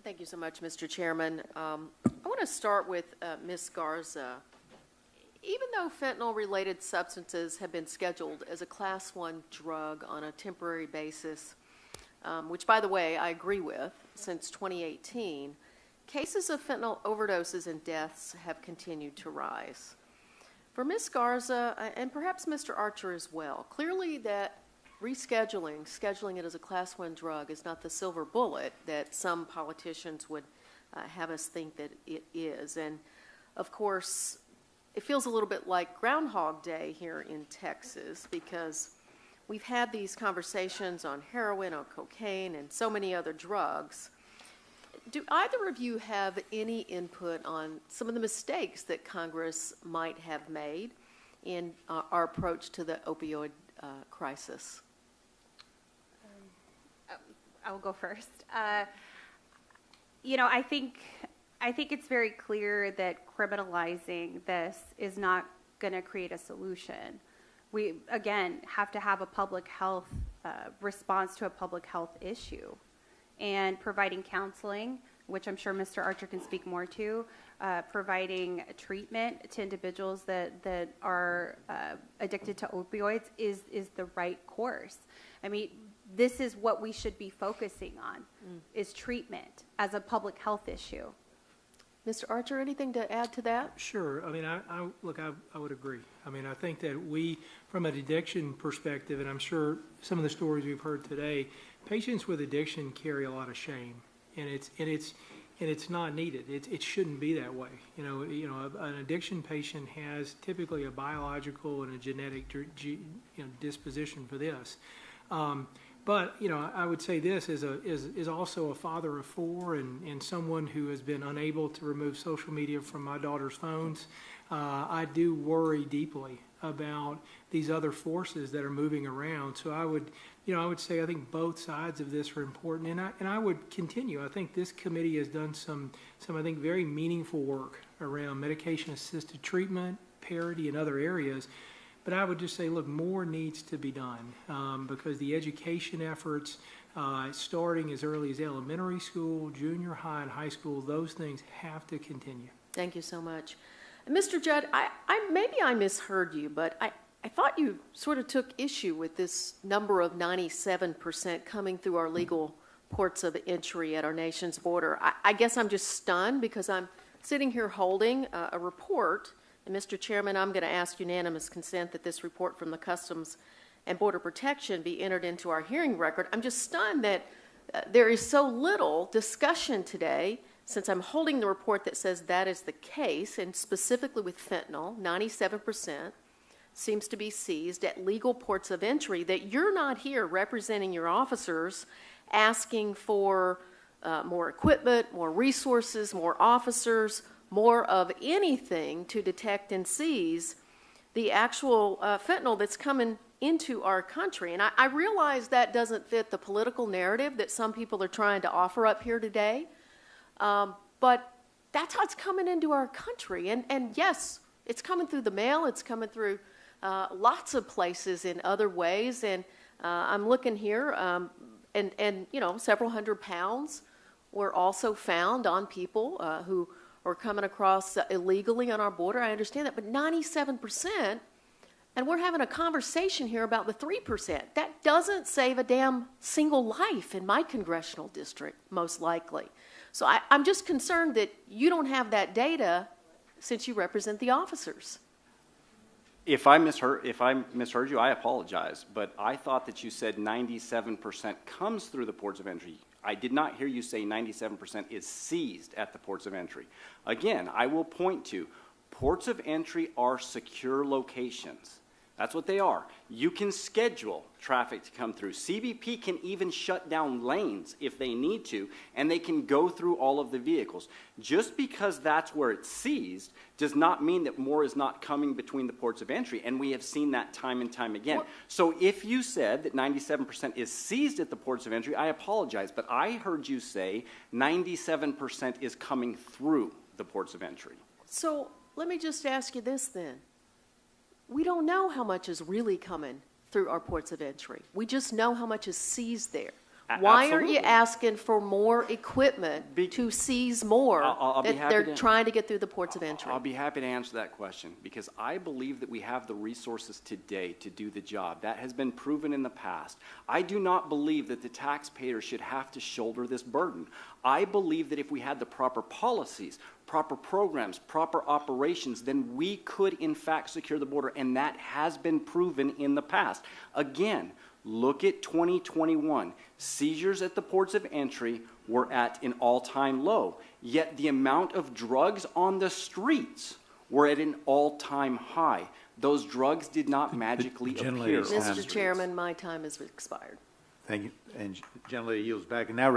Thank you so much, Mr. Chairman. I want to start with Ms. Garza. Even though fentanyl-related substances have been scheduled as a Class 1 drug on a temporary basis, which, by the way, I agree with, since 2018, cases of fentanyl overdoses and deaths have continued to rise. For Ms. Garza, and perhaps Mr. Archer as well, clearly that scheduling it as a Class 1 drug is not the silver bullet that some politicians would have us think that it is. And, of course, it feels a little bit like Groundhog Day here in Texas because we've had these conversations on heroin, on cocaine, and so many other drugs. Do either of you have any input on some of the mistakes that Congress might have made in our approach to the opioid crisis? I will go first. I think it's very clear that criminalizing this is not going to create a solution. We, again, have to have a public health response to a public health issue. And providing counseling, which I'm sure Mr. Archer can speak more to, providing treatment to individuals that are addicted to opioids is the right course. I mean, this is what we should be focusing on, is treatment as a public health issue. Mr. Archer, anything to add to that? Sure. I mean, I would agree. I mean, I think that we, from an addiction perspective, and I'm sure some of the stories we've heard today, patients with addiction carry a lot of shame, and it's not needed. It shouldn't be that way. An addiction patient has typically a biological and a genetic disposition for this. But I would say this is also a father of four and someone who has been unable to remove social media from my daughter's phones. I do worry deeply about these other forces that are moving around. So I would say I think both sides of this are important, and I would continue. I think this committee has done some I think very meaningful work around medication-assisted treatment, parity, and other areas. But I would just say, look, more needs to be done because the education efforts, starting as early as elementary school, junior high, and high school, those things have to continue. Thank you so much. Mr. Judd, maybe I misheard you, but I thought you sort of took issue with this number of 97% coming through our legal ports of entry at our nation's border. I guess I'm just stunned because I'm sitting here holding a report. And Mr. Chairman, I'm going to ask unanimous consent that this report from the Customs and Border Protection be entered into our hearing record. I'm just stunned that there is so little discussion today, since I'm holding the report that says that is the case, and specifically with fentanyl, 97% seems to be seized at legal ports of entry, that you're not here representing your officers asking for more equipment, more resources, more officers, more of anything to detect and seize the actual fentanyl that's coming into our country. And I realize that doesn't fit the political narrative that some people are trying to offer up here today, but that's how it's coming into our country. And yes, it's coming through the mail, it's coming through lots of places in other ways, and I'm looking here, and several hundred pounds were also found on people who or coming across illegally on our border. I understand that, but 97%, and we're having a conversation here about the 3%. That doesn't save a damn single life in my congressional district, most likely. So I'm just concerned that you don't have that data since you represent the officers. If I misheard you, I apologize, but I thought that you said 97% comes through the ports of entry. I did not hear you say 97% is seized at the ports of entry. Again, I will point to ports of entry are secure locations. That's what they are. You can schedule traffic to come through. CBP can even shut down lanes if they need to, and they can go through all of the vehicles. Just because that's where it's seized does not mean that more is not coming between the ports of entry, and we have seen that time and time again. So if you said that 97% is seized at the ports of entry, I apologize, but I heard you say 97% is coming through the ports of entry. So let me just ask you this then. We don't know how much is really coming through our ports of entry. We just know how much is seized there. Why aren't you Absolutely. asking for more equipment to seize more? I'll be that happy they're to- trying to get through the ports of entry. I'll be happy to answer that question, because I believe that we have the resources today to do the job. That has been proven in the past. I do not believe that the taxpayer should have to shoulder this burden. I believe that if we had the proper policies, proper programs, proper operations, then we could in fact secure the border, and that has been proven in the past. Again, look at 2021. Seizures at the ports of entry were at an all-time low, yet the amount of drugs on the streets were at an all-time high. Those drugs did not magically generally appear. is on the Mr. streets. Chairman, my time has expired. Thank you. And generally yields back. And now